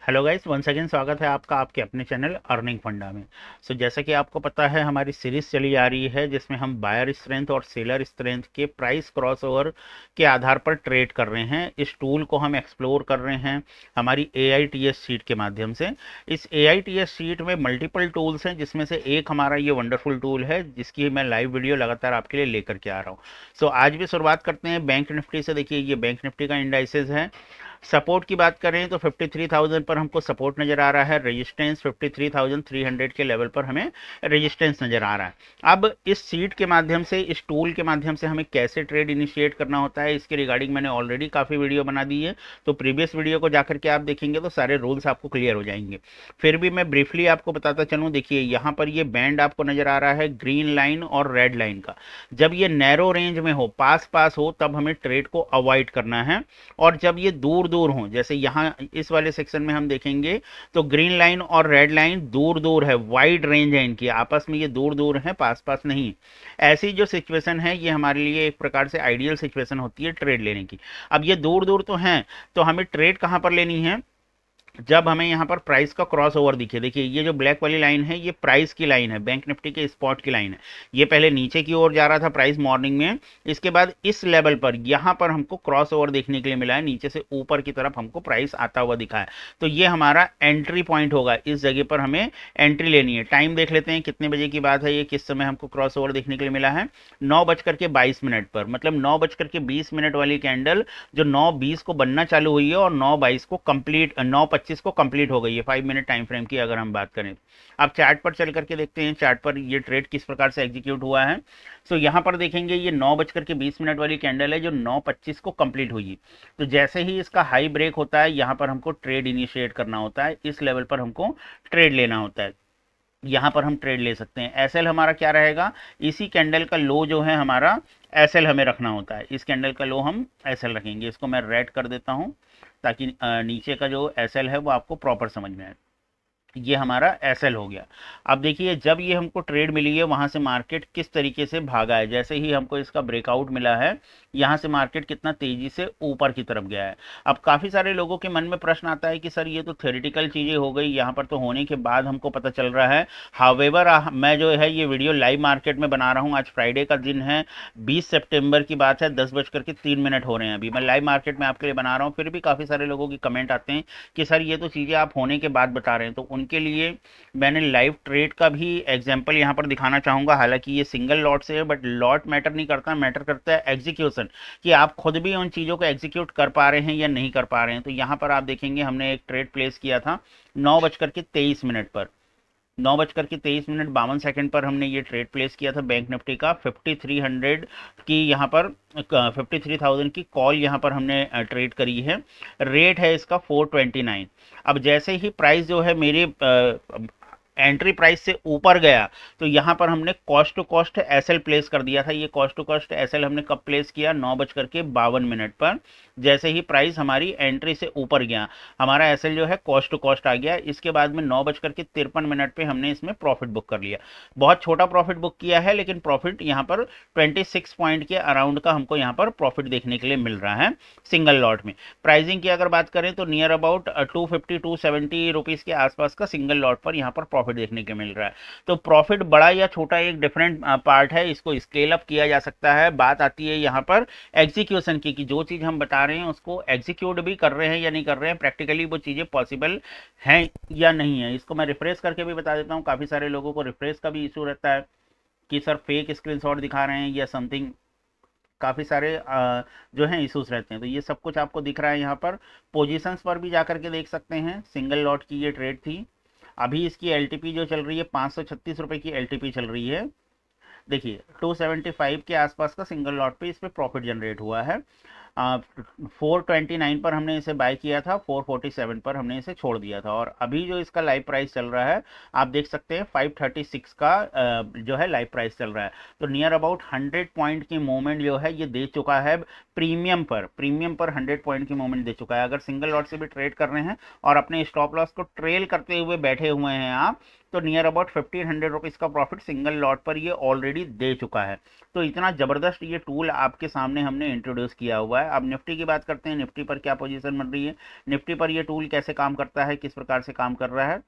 Hello guys, once again स्वागत है आपका आपके अपने चैनल अर्निंग फंडा में। जैसा कि आपको पता है, हमारी सीरीज चली आ रही है जिसमें हम बायर स्ट्रेंथ और सेलर स्ट्रेंथ के प्राइस क्रॉसओवर के आधार पर ट्रेड कर रहे हैं। इस टूल को हम एक्सप्लोर कर रहे हैं हमारी AITS शीट के माध्यम से। इस AITS शीट में मल्टीपल टूल्स हैं, जिसमें से एक हमारा ये वंडरफुल टूल है जिसकी मैं लाइव वीडियो लगातार आपके लिए लेकर के आ रहा हूँ। आज भी शुरुआत करते हैं बैंक निफ्टी से। देखिए, ये बैंक निफ्टी का इंडाइसेस है। सपोर्ट की बात करें तो 53,000 पर हमको सपोर्ट नजर आ रहा है। रेजिस्टेंस 53,300 के लेवल पर हमें रेजिस्टेंस नजर आ रहा है। अब इस सीट के माध्यम से, इस टूल के माध्यम से हमें कैसे ट्रेड इनिशिएट करना होता है, इसके रिगार्डिंग मैंने ऑलरेडी काफ़ी वीडियो बना दी है। तो प्रीवियस वीडियो को जाकर के आप देखेंगे तो सारे रूल्स आपको क्लियर हो जाएंगे। फिर भी मैं ब्रीफली आपको बताता चलूँ। देखिए, यहाँ पर ये बैंड आपको नजर आ रहा है ग्रीन लाइन और रेड लाइन का। जब ये नैरो रेंज में हो, पास पास हो, तब हमें ट्रेड को अवॉइड करना है। और जब ये दूर दूर हो, जैसे यहाँ इस वाले सेक्शन में हम देखेंगे तो ग्रीन लाइन और रेड लाइन दूर दूर है, वाइड रेंज है इनकी, आपस में ये दूर दूर है, पास पास नहीं। ऐसी जो सिचुएशन है ये हमारे लिए एक प्रकार से आइडियल सिचुएशन होती है ट्रेड लेने की। अब ये दूर दूर तो हैं, तो हमें ट्रेड कहाँ पर लेनी है? जब हमें यहाँ पर प्राइस का क्रॉस ओवर दिखे। देखिए, ये जो ब्लैक वाली लाइन है ये प्राइस की लाइन है, बैंक निफ्टी के स्पॉट की लाइन है। ये पहले नीचे की ओर जा रहा था प्राइस मॉर्निंग में, इसके बाद इस लेवल पर यहाँ पर हमको क्रॉस ओवर देखने के लिए मिला है, नीचे से ऊपर की तरफ हमको प्राइस आता हुआ दिखा है। तो ये हमारा एंट्री पॉइंट होगा, इस जगह पर हमें एंट्री लेनी है। टाइम देख लेते हैं कितने बजे की बात है, ये किस समय हमको क्रॉस ओवर देखने के लिए मिला है। 9:22 पर, मतलब 9:20 वाली कैंडल जो 9:20 को बनना चालू हुई है और 9:22 को कंप्लीट, 9:25 को कंप्लीट हो गई है। 5 मिनट टाइम फ्रेम की अगर हम बात करें, अब चार्ट पर चल करके देखते हैं चार्ट पर ये ट्रेड किस प्रकार से एग्जीक्यूट हुआ है। यहाँ पर देखेंगे ये 9:20 वाली कैंडल है जो 9:25 को कंप्लीट हुई। तो जैसे ही इसका हाई ब्रेक होता है, यहाँ पर हमको ट्रेड इनिशिएट करना होता है, इस लेवल पर हमको ट्रेड लेना होता है। यहाँ पर हम ट्रेड ले सकते हैं। एसएल हमारा क्या रहेगा? इसी कैंडल का लो जो है हमारा एसएल हमें रखना होता है। इस कैंडल का लो हम एसएल रखेंगे। इसको मैं रेड कर देता हूँ ताकि नीचे का जो एसएल है वो आपको प्रॉपर समझ में आए। ये हमारा एसएल हो गया। अब देखिए, जब ये हमको ट्रेड मिली है, वहां से मार्केट किस तरीके से भागा है। जैसे ही हमको इसका ब्रेकआउट मिला है, यहाँ से मार्केट कितना तेजी से ऊपर की तरफ गया है। अब काफी सारे लोगों के मन में प्रश्न आता है कि सर ये तो थ्योरेटिकल चीजें हो गई, यहाँ पर तो होने के बाद हमको पता चल रहा है। हावेवर मैं जो है ये वीडियो लाइव मार्केट में बना रहा हूँ। आज फ्राइडे का दिन है, 20 सितंबर की बात है, 10:03 हो रहे हैं। अभी मैं लाइव मार्केट में आपके लिए बना रहा हूँ। फिर भी काफी सारे लोगों की कमेंट आते हैं कि सर ये तो चीजें आप होने के बाद बता रहे हैं। तो उनके लिए मैंने लाइव ट्रेड का भी एग्जांपल यहाँ पर दिखाना चाहूंगा। हालांकि ये सिंगल लॉट से है, बट लॉट मैटर नहीं करता, मैटर करता है एग्जीक्यूशन, कि आप खुद भी उन चीज़ों को एग्जीक्यूट कर पा रहे हैं या नहीं कर पा रहे हैं। तो यहाँ पर आप देखेंगे हमने एक ट्रेड प्लेस किया था 9:23 पर। 9:23 52 पर हमने ये ट्रेड प्लेस किया था बैंक निफ्टी का 5300 की, यहाँ पर 53,000 की कॉल यहाँ पर हमने ट्रेड करी है। रेट है इसका 429। अब जैसे ही प्राइस जो है मेरे एंट्री प्राइस से ऊपर गया, तो यहाँ पर हमने cost to cost SL place कर दिया था। ये कॉस्ट टू कॉस्ट एसएल हमने कब प्लेस किया? 9:52 पर। जैसे ही प्राइस हमारी एंट्री से ऊपर गया, हमारा एसएल जो है कॉस्ट टू कॉस्ट आ गया। इसके बाद में 9:53 पे हमने इसमें प्रॉफिट बुक कर लिया। बहुत छोटा प्रॉफिट बुक किया है, लेकिन प्रॉफिट यहाँ पर 26 पॉइंट के अराउंड का हमको यहाँ पर प्रॉफिट देखने के लिए मिल रहा है सिंगल लॉट में। प्राइसिंग की अगर बात करें तो नियर अबाउट 250 270 रुपीज़ के आसपास का सिंगल लॉट पर यहाँ पर प्रॉफिट देखने को मिल रहा है। तो प्रॉफिट बड़ा या छोटा एक डिफरेंट पार्ट है, इसको स्केल अप किया जा सकता है। बात आती है यहाँ पर एग्जीक्यूशन की, कि जो चीज़ हम बता रहे हैं उसको एग्जीक्यूट भी कर रहे हैं या नहीं कर रहे हैं, प्रैक्टिकली वो चीज़ें पॉसिबल हैं या नहीं है। इसको मैं रिफ्रेश करके भी बता देता हूँ। काफ़ी सारे लोगों को रिफ्रेश का भी इशू रहता है कि सर फेक स्क्रीनशॉट दिखा रहे हैं या समथिंग, काफ़ी सारे जो हैं इश्यूज रहते हैं। तो ये सब कुछ आपको दिख रहा है यहाँ पर। पोजीशंस पर भी जाकर के देख सकते हैं। सिंगल लॉट की ये ट्रेड थी। अभी इसकी एलटीपी जो चल रही है 536 रुपए की एलटीपी चल रही है। देखिए, 275 के आसपास का सिंगल लॉट पे इस पर प्रॉफिट जनरेट हुआ है। 429 पर हमने इसे बाय किया था, 447 पर हमने इसे छोड़ दिया था। और अभी जो इसका लाइव प्राइस चल रहा है, आप देख सकते हैं 536 का जो है लाइव प्राइस चल रहा है। तो नियर अबाउट 100 पॉइंट की मूवमेंट जो है ये दे चुका है। प्रीमियम पर 100 पॉइंट की मूवमेंट दे चुका है। अगर सिंगल लॉट से भी ट्रेड कर रहे हैं और अपने स्टॉप लॉस को ट्रेल करते हुए बैठे हुए हैं आप, तो नियर अबाउट 1500 रुपीज़ का प्रॉफिट सिंगल लॉट पर ये ऑलरेडी दे चुका है। तो इतना ज़बरदस्त ये टूल आपके सामने हमने इंट्रोड्यूस किया हुआ है। अब निफ्टी की बात करते हैं, निफ्टी पर क्या पोजीशन बन रही है, निफ्टी पर ये टूल कैसे काम करता है, किस प्रकार से काम कर रहा है।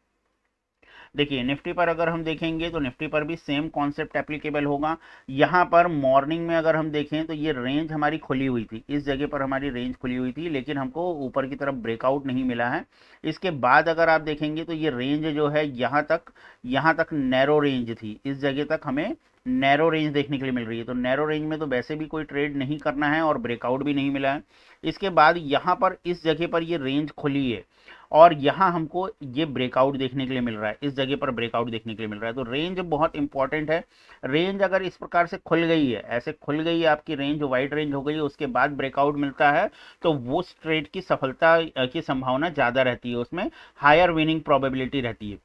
देखिए निफ्टी पर अगर हम देखेंगे तो निफ्टी पर भी सेम कॉन्सेप्ट एप्लीकेबल होगा। यहाँ पर मॉर्निंग में अगर हम देखें तो ये रेंज हमारी खुली हुई थी, इस जगह पर हमारी रेंज खुली हुई थी, लेकिन हमको ऊपर की तरफ ब्रेकआउट नहीं मिला है। इसके बाद अगर आप देखेंगे तो ये रेंज जो है यहाँ तक नैरो रेंज थी, इस जगह तक हमें नैरो रेंज देखने के लिए मिल रही है। तो नैरो रेंज में तो वैसे भी कोई ट्रेड नहीं करना है और ब्रेकआउट भी नहीं मिला है। इसके बाद यहाँ पर इस जगह पर ये रेंज खुली है और यहाँ हमको ये ब्रेकआउट देखने के लिए मिल रहा है, इस जगह पर ब्रेकआउट देखने के लिए मिल रहा है। तो रेंज बहुत इंपॉर्टेंट है। रेंज अगर इस प्रकार से खुल गई है, ऐसे खुल गई है आपकी रेंज, वाइड रेंज हो गई है, उसके बाद ब्रेकआउट मिलता है तो वो ट्रेड की सफलता की संभावना ज़्यादा रहती है, उसमें हायर विनिंग प्रोबेबिलिटी रहती है।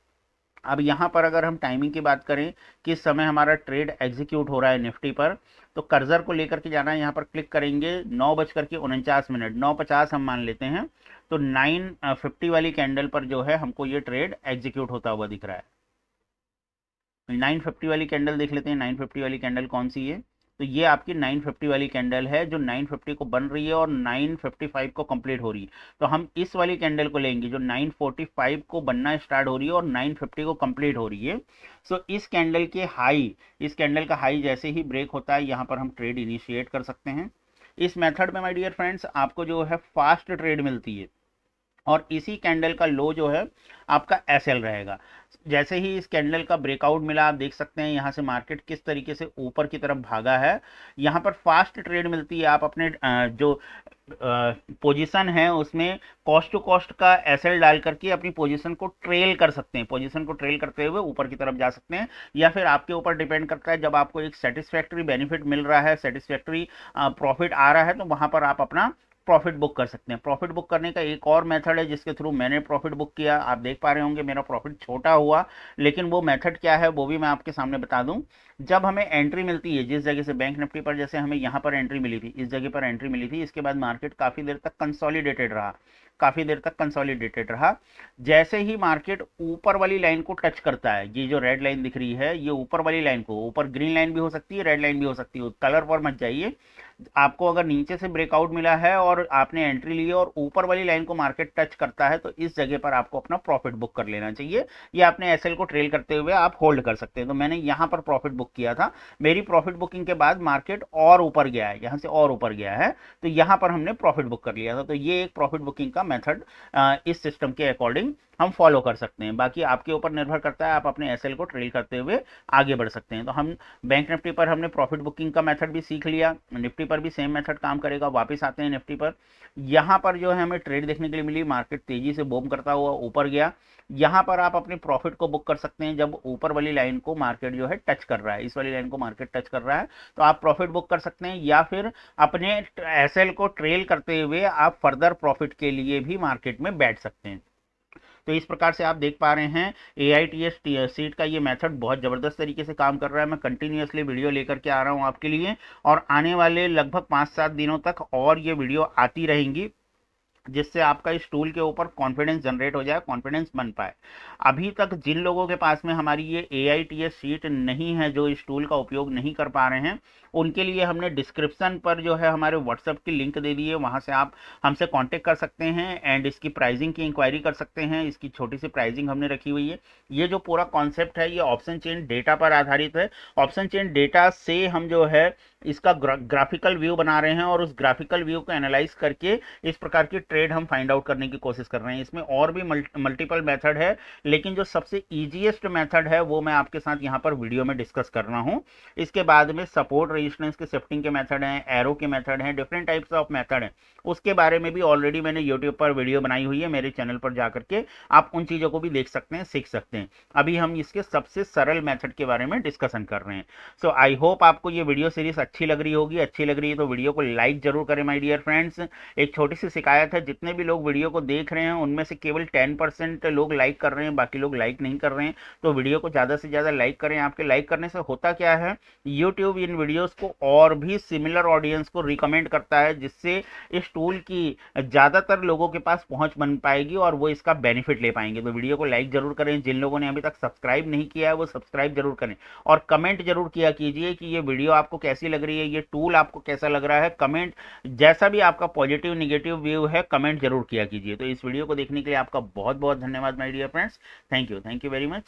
अब यहाँ पर अगर हम टाइमिंग की बात करें, किस समय हमारा ट्रेड एग्जीक्यूट हो रहा है निफ्टी पर, तो कर्सर को लेकर के जाना है, यहाँ पर क्लिक करेंगे 9:49, 9:50 हम मान लेते हैं। तो 9:50 वाली कैंडल पर जो है हमको ये ट्रेड एग्जीक्यूट होता हुआ दिख रहा है। 9:50 वाली कैंडल देख लेते हैं, 9:50 वाली कैंडल कौन सी है, तो ये आपकी 9:50 वाली कैंडल है जो 9:50 को बन रही है और 9:55 को कंप्लीट हो रही है। तो हम इस वाली कैंडल को लेंगे जो 9:45 को बनना स्टार्ट हो रही है और 9:50 को कंप्लीट हो रही है। सो इस कैंडल के हाई, इस कैंडल का हाई जैसे ही ब्रेक होता है यहाँ पर हम ट्रेड इनिशिएट कर सकते हैं। इस मेथड में माय डियर फ्रेंड्स आपको जो है फास्ट ट्रेड मिलती है और इसी कैंडल का लो जो है आपका एसएल रहेगा। जैसे ही इस कैंडल का ब्रेकआउट मिला, आप देख सकते हैं यहाँ से मार्केट किस तरीके से ऊपर की तरफ भागा है। यहाँ पर फास्ट ट्रेड मिलती है, आप अपने जो पोजीशन है उसमें कॉस्ट टू कॉस्ट का एसएल डाल करके अपनी पोजीशन को ट्रेल कर सकते हैं, पोजीशन को ट्रेल करते हुए ऊपर की तरफ जा सकते हैं। या फिर आपके ऊपर डिपेंड करता है, जब आपको एक सेटिस्फैक्ट्री बेनिफिट मिल रहा है, सेटिस्फैक्ट्री प्रॉफिट आ रहा है, तो वहां पर आप अपना प्रॉफिट बुक कर सकते हैं। प्रॉफिट बुक करने का एक और मेथड है जिसके थ्रू मैंने प्रॉफिट बुक किया, आप देख पा रहे होंगे मेरा प्रॉफिट छोटा हुआ, लेकिन वो मेथड क्या है वो भी मैं आपके सामने बता दूं। जब हमें एंट्री मिलती है, जिस जगह से बैंक निफ्टी पर जैसे हमें यहाँ पर एंट्री मिली थी, इस जगह पर एंट्री मिली थी, इसके बाद मार्केट काफी देर तक कंसोलिडेटेड रहा, काफी देर तक कंसोलिडेटेड रहा। जैसे ही मार्केट ऊपर वाली लाइन को टच करता है, ये जो रेड लाइन दिख रही है, ये ऊपर वाली लाइन को, ऊपर ग्रीन लाइन भी हो सकती है, रेड लाइन भी हो सकती है, कलर पर मत जाइए। आपको अगर नीचे से ब्रेकआउट मिला है और आपने एंट्री ली है और ऊपर वाली लाइन को मार्केट टच करता है, तो इस जगह पर आपको अपना प्रॉफिट बुक कर लेना चाहिए, या अपने एसएल को ट्रेल करते हुए आप होल्ड कर सकते हैं। तो मैंने यहाँ पर प्रॉफिट बुक किया था, मेरी प्रॉफिट बुकिंग के बाद मार्केट और ऊपर गया है, यहाँ से और ऊपर गया है, तो यहाँ पर हमने प्रॉफिट बुक कर लिया था। तो ये एक प्रॉफिट बुकिंग का मेथड इस सिस्टम के अकॉर्डिंग हम फॉलो कर सकते हैं। बाकी आपके ऊपर निर्भर करता है, आप अपने एसएल को ट्रेल करते हुए आगे बढ़ सकते हैं। तो हम बैंक निफ्टी पर हमने प्रॉफिट बुकिंग का मेथड भी सीख लिया, निफ्टी पर भी सेम मेथड काम करेगा। वापस आते हैं निफ्टी पर, यहाँ पर जो है हमें ट्रेड देखने के लिए मिली, मार्केट तेजी से बूम करता हुआ ऊपर गया। यहाँ पर आप अपने प्रॉफिट को बुक कर सकते हैं जब ऊपर वाली लाइन को मार्केट जो है टच कर रहा है, इस वाली लाइन को मार्केट टच कर रहा है, तो आप प्रॉफिट बुक कर सकते हैं, या फिर अपने एसएल को ट्रेल करते हुए आप फर्दर प्रॉफिट के लिए भी मार्केट में बैठ सकते हैं। तो इस प्रकार से आप देख पा रहे हैं AITS सीट का ये मेथड बहुत ज़बरदस्त तरीके से काम कर रहा है। मैं कंटिन्यूअसली वीडियो लेकर के आ रहा हूँ आपके लिए, और आने वाले लगभग 5-7 दिनों तक और ये वीडियो आती रहेंगी, जिससे आपका इस टूल के ऊपर कॉन्फिडेंस जनरेट हो जाए, कॉन्फिडेंस बन पाए। अभी तक जिन लोगों के पास में हमारी ये AITS सीट नहीं है, जो इस टूल का उपयोग नहीं कर पा रहे हैं, उनके लिए हमने डिस्क्रिप्शन पर जो है हमारे व्हाट्सएप की लिंक दे दी है, वहाँ से आप हमसे कांटेक्ट कर सकते हैं एंड इसकी प्राइसिंग की इंक्वायरी कर सकते हैं। इसकी छोटी सी प्राइसिंग हमने रखी हुई है। ये जो पूरा कॉन्सेप्ट है ये ऑप्शन चेन डेटा पर आधारित है। ऑप्शन चेन डेटा से हम जो है इसका ग्राफिकल व्यू बना रहे हैं और उस ग्राफिकल व्यू को एनालाइज करके इस प्रकार की ट्रेड हम फाइंड आउट करने की कोशिश कर रहे हैं। इसमें और भी मल्टीपल मेथड है, लेकिन जो सबसे ईजीएस्ट मेथड है वो मैं आपके साथ यहाँ पर वीडियो में डिस्कस कर रहा हूँ। इसके बाद में सपोर्ट रेजिस्टेंस के शिफ्टिंग के मेथड हैं, एरो के मेथड हैं, डिफरेंट टाइप्स ऑफ मेथड हैं, उसके बारे में भी ऑलरेडी मैंने यूट्यूब पर वीडियो बनाई हुई है। मेरे चैनल पर जाकर के आप उन चीज़ों को भी देख सकते हैं, सीख सकते हैं। अभी हम इसके सबसे सरल मेथड के बारे में डिस्कशन कर रहे हैं। सो आई होप आपको ये वीडियो सीरीज अच्छी लग रही होगी। अच्छी लग रही है तो वीडियो को लाइक जरूर करें माय डियर फ्रेंड्स। एक छोटी सी शिकायत है, है जितने भी लोग वीडियो को देख रहे हैं उनमें से केवल 10% लोग लाइक कर रहे हैं, बाकी लोग लाइक नहीं कर रहे हैं। तो वीडियो को ज़्यादा से ज़्यादा लाइक करें। आपके लाइक करने से होता क्या है, यूट्यूब इन वीडियोस को और भी सिमिलर ऑडियंस को रिकमेंड करता है, जिससे इस टूल की ज़्यादातर लोगों के पास पहुंच बन पाएगी और वो इसका बेनिफिट ले पाएंगे। तो वीडियो को लाइक जरूर करें, जिन लोगों ने अभी तक सब्सक्राइब नहीं किया है वो सब्सक्राइब जरूर करें, और कमेंट जरूर किया कीजिए कि ये वीडियो आपको कैसी लग रही है, ये टूल आपको कैसा लग रहा है। कमेंट जैसा भी आपका पॉजिटिव निगेटिव व्यू है कमेंट जरूर किया कीजिए। तो इस वीडियो को देखने के लिए आपका बहुत बहुत धन्यवाद my dear friends. Thank you very much.